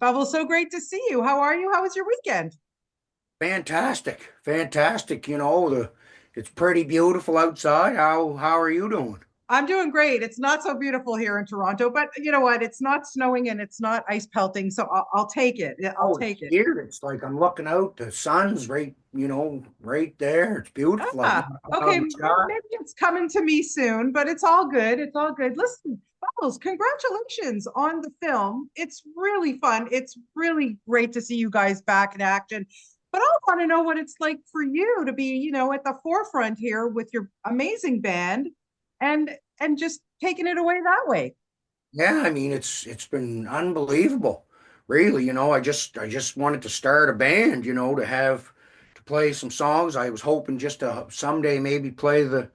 Bubble, so great to see you. How are you? How was your weekend? Fantastic, fantastic. It's pretty beautiful outside. How are you doing? I'm doing great. It's not so beautiful here in Toronto, but you know what? It's not snowing and it's not ice pelting, so I'll take it. Yeah, I'll Oh, it's take it. here. It's like I'm looking out. The sun's right, right there. It's beautiful out Ah, out okay. in the sky. Maybe it's coming to me soon, but it's all good. It's all good. Listen, Bubbles, congratulations on the film. It's really fun. It's really great to see you guys back in action. But I want to know what it's like for you to be, at the forefront here with your amazing band and just taking it away that way. Yeah, I mean it's been unbelievable. Really, I just wanted to start a band, to play some songs. I was hoping just to someday maybe play the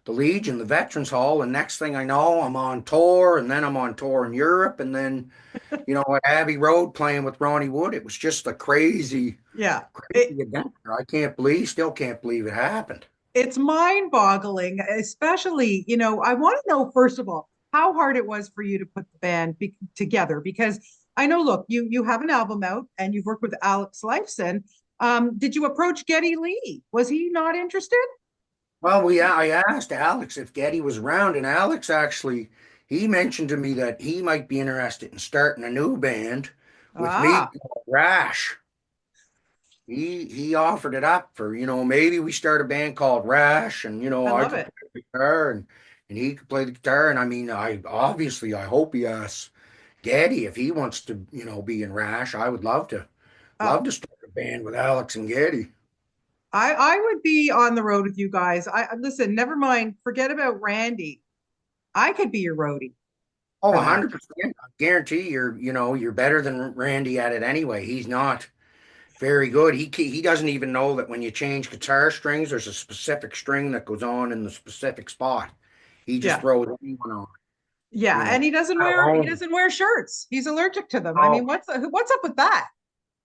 Legion, the Veterans Hall, and next thing I know, I'm on tour, and then I'm on tour in Europe, and then at Abbey Road playing with Ronnie Wood. It was just a crazy, Yeah. crazy adventure. Still can't believe it happened. It's mind-boggling, especially, I want to know, first of all, how hard it was for you to put the band together, because I know, look, you have an album out and you've worked with Alex Lifeson. Did you approach Geddy Lee? Was he not interested? I asked Alex if Getty was around, and Alex actually he mentioned to me that he might be interested in starting a new band with me, Ah, Rash. He offered it up for, maybe we start a band called Rash, and I I love could it. play the guitar and he could play the guitar. And I mean, I hope he asks Getty if he wants to, be in Rash. I would love Oh, to start a band with Alex and Getty. I would be on the road with you guys. I listen, never mind, forget about Randy. I could be your roadie Oh, for that. 100%. I guarantee you're better than Randy at it anyway. He's not very good. He doesn't even know that when you change guitar strings, there's a specific string that goes on in the specific spot. He just Yeah. throws anyone on, Yeah, and let he alone. doesn't wear shirts. He's allergic to them. I mean, Oh, what's up with that?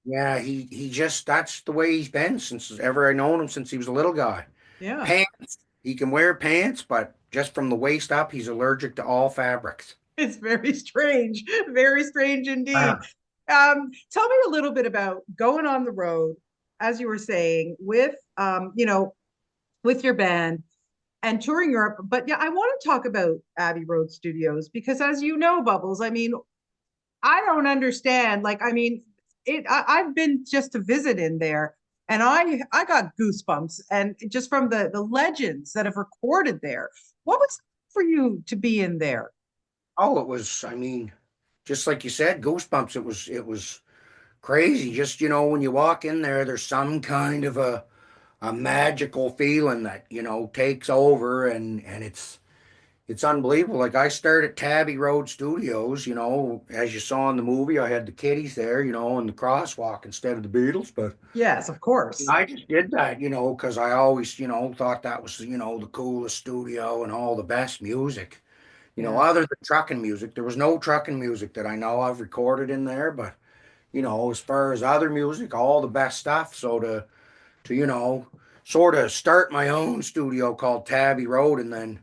yeah, he just that's the way he's been since ever I known him since he was a little guy. Yeah. Pants, he can wear pants, but just from the waist up, he's allergic to all fabrics. It's very strange indeed. Ah. Tell me a little bit about going on the road, as you were saying, with with your band and touring Europe. But yeah, I want to talk about Abbey Road Studios because, as you know, Bubbles, I mean, I don't understand. Like, I mean, I've been just to visit in there, and I got goosebumps, and just from the legends that have recorded there. What was it for you to be in there? Oh, it was, I mean, just like you said, goosebumps. It was crazy. Just, when you walk in there, there's some kind of a magical feeling that, takes over and it's unbelievable. Like I started at Tabby Road Studios, as you saw in the movie, I had the Kitties there, in the crosswalk instead of the Beatles, but Yes, of course. I just did that, because I always, thought that was, the coolest studio and all the best music. Yeah. Other than trucking music, there was no trucking music that I know I've recorded in there, but as far as other music, all the best stuff. So to sort of start my own studio called Tabby Road and then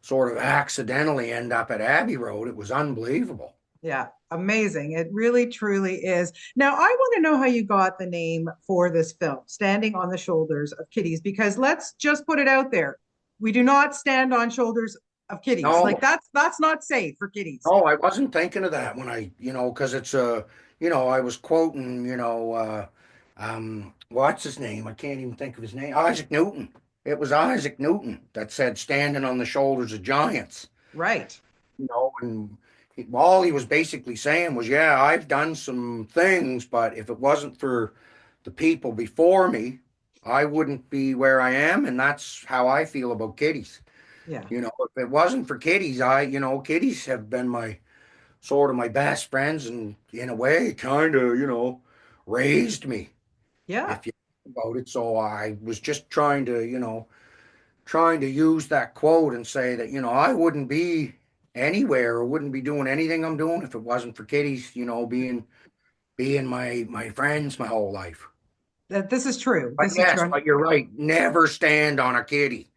sort of accidentally end up at Abbey Road, it was unbelievable. Yeah, amazing. It really, truly is. Now, I want to know how you got the name for this film, Standing on the Shoulders of Kitties, because let's just put it out there. We do not stand on shoulders of kitties. Like No, that's not safe for kitties. no, I wasn't thinking of that when because it's I was quoting, what's his name? I can't even think of his name. Isaac Newton. It was Isaac Newton that said, "Standing on the shoulders of giants." Right. And all he was basically saying was, "Yeah, I've done some things, but if it wasn't for the people before me, I wouldn't be where I am." And that's how I feel about kitties. Yeah. If it wasn't for kitties, kitties have been my sort of my best friends and in a way kind of, raised me, Yeah. if you think about it. So I was just trying to use that quote and say that, I wouldn't be anywhere or wouldn't be doing anything I'm doing if it wasn't for kitties, being my friends my whole life. That this is true. But This is yes, true. but you're right. Never stand on a kitty.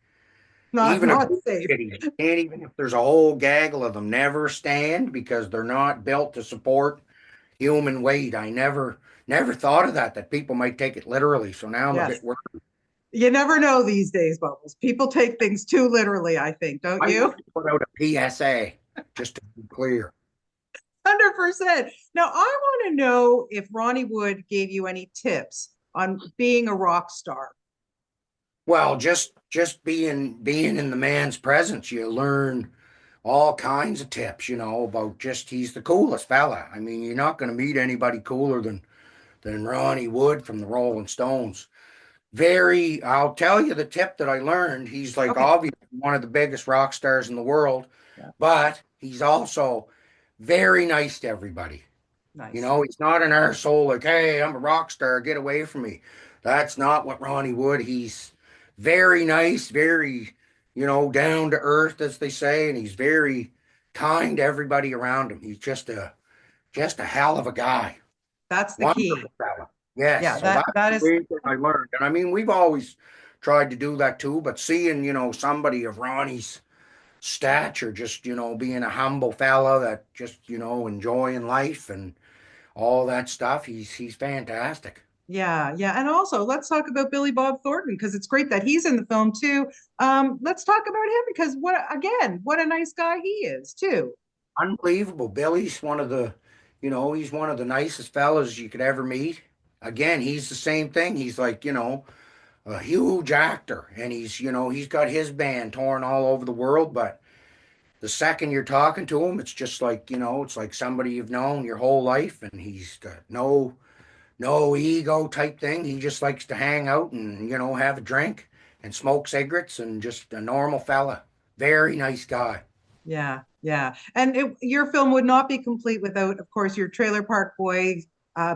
Not Even a not group of safe. kitties. Can't even if there's a whole gaggle of them, never stand because they're not built to support, human weight. I never thought of that people might take it literally. So now I'm a Yes. bit worried. You never know these days, Bubbles. People take things too literally, I think, don't I you? have to put out a PSA just to be clear. 100%. Now, I want to know if Ronnie Wood gave you any tips on being a rock star. Well, just being in the man's presence, you learn all kinds of tips, about just he's the coolest fella. I mean, you're not going to meet anybody cooler than Ronnie Wood from the Rolling Stones. I'll tell you the tip that I learned. He's like Okay. obviously one of the biggest rock stars in the world, Yeah. but he's also very nice to everybody. Nice. He's not an arsehole like, hey, I'm a rock star, get away from me. That's not what Ronnie Wood. He's very nice, very, down to earth, as they say, and he's very kind to everybody around him. He's just a hell of a guy. That's the key. Wonderful fella. Yes, Yeah, so that that's that the is way that I learned. And I mean, we've always tried to do that too, but seeing, somebody of Ronnie's stature, just, being a humble fella that just, enjoying life and all that stuff. He's fantastic. yeah, yeah. And also, let's talk about Billy Bob Thornton because it's great that he's in the film too. Let's talk about him because what a nice guy he is too. Unbelievable. Billy's he's one of the nicest fellas you could ever meet. Again, he's the same thing. He's like, a huge actor and he's got his band torn all over the world, but the second you're talking to him, it's just like, it's like somebody you've known your whole life and he's got no ego type thing. He just likes to hang out and, have a drink and smoke cigarettes and just a normal fella. Very nice guy. Yeah, yeah. And your film would not be complete without, of course, your Trailer Park Boys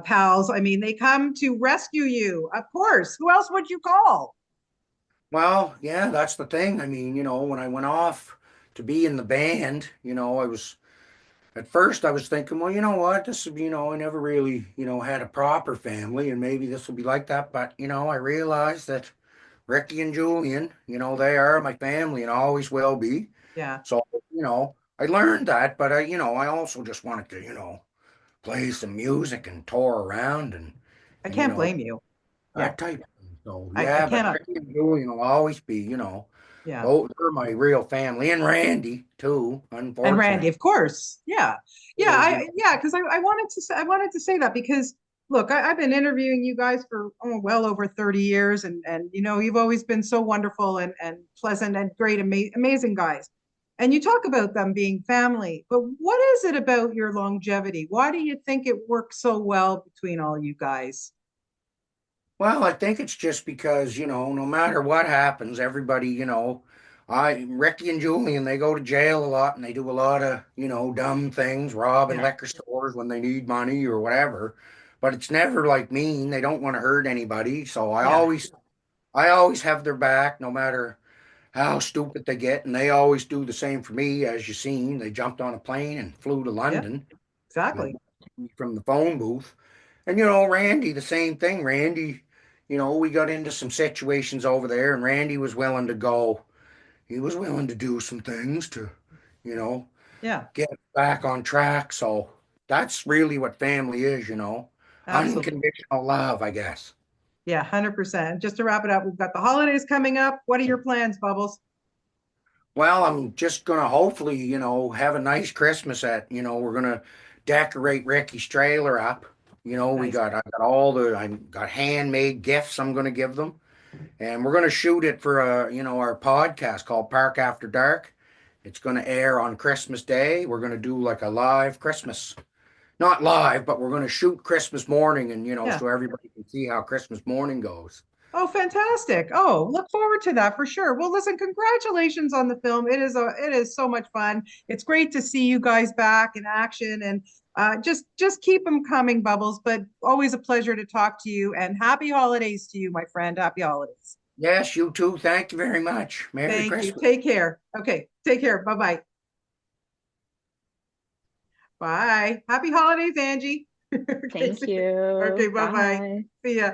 pals. I mean, they come to rescue you. Of course. Who else would you call? Well, yeah, that's the thing. I mean, when I went off to be in the band, at first I was thinking, well, you know what, this would be, I never really, had a proper family and maybe this will be like that. But, I realized that Ricky and Julian, they are my family and always will be. Yeah, So, I learned that, but I also just wanted to, play some music and tour around I and can't blame you. Yeah, that type of thing. So I yeah, but cannot. Ricky and Julian will always be, Yeah. those are my real family, and Randy too, And Randy, unfortunately. of course. Yeah. Yeah. So, Yeah, because I wanted to say that because look, I've been interviewing you guys for well over 30 years and you've always been so wonderful and pleasant and great, amazing guys. And you talk about them being family, but what is it about your longevity? Why do you think it works so well between all you guys? well, I think it's just because, no matter what happens, everybody, Ricky and Julian, they go to jail a lot and they do a lot of, dumb things, robbing Yeah. liquor stores when they need money or whatever. But it's never like mean. They don't want to hurt anybody. So Yeah. I always have their back, no matter how stupid they get. And they always do the same for me, as you seen. They jumped on a plane and flew to Yeah. London Exactly. from the phone booth. And Randy, the same thing. Randy, we got into some situations over there, and Randy was willing to go. He was willing to do some things to, you know, Yeah. get back on track. So that's really what family is, Absolutely. unconditional love, I guess. Yeah, 100%. Just to wrap it up, we've got the holidays coming up. What are your plans, Bubbles? Well, I'm just gonna hopefully, have a nice Christmas we're gonna decorate Ricky's trailer up. Nice. I got handmade gifts I'm gonna give them. And we're gonna shoot it for our podcast called Park After Dark. It's gonna air on Christmas Day. We're gonna do like a live Christmas. Not live, but we're gonna shoot Christmas morning and Yeah. so everybody can see how Christmas morning goes. Oh, fantastic. Oh, look forward to that for sure. Well, listen, congratulations on the film. It is so much fun. It's great to see you guys back in action and just keep them coming, Bubbles, but always a pleasure to talk to you and happy holidays to you, my friend. Happy holidays. Yes, you too. Thank you very much. Merry Thank you. Christmas. Take care. Okay. Take care. Bye-bye. Bye. Happy holidays, Angie. Okay. Thank Okay, you. bye-bye. Bye. See ya.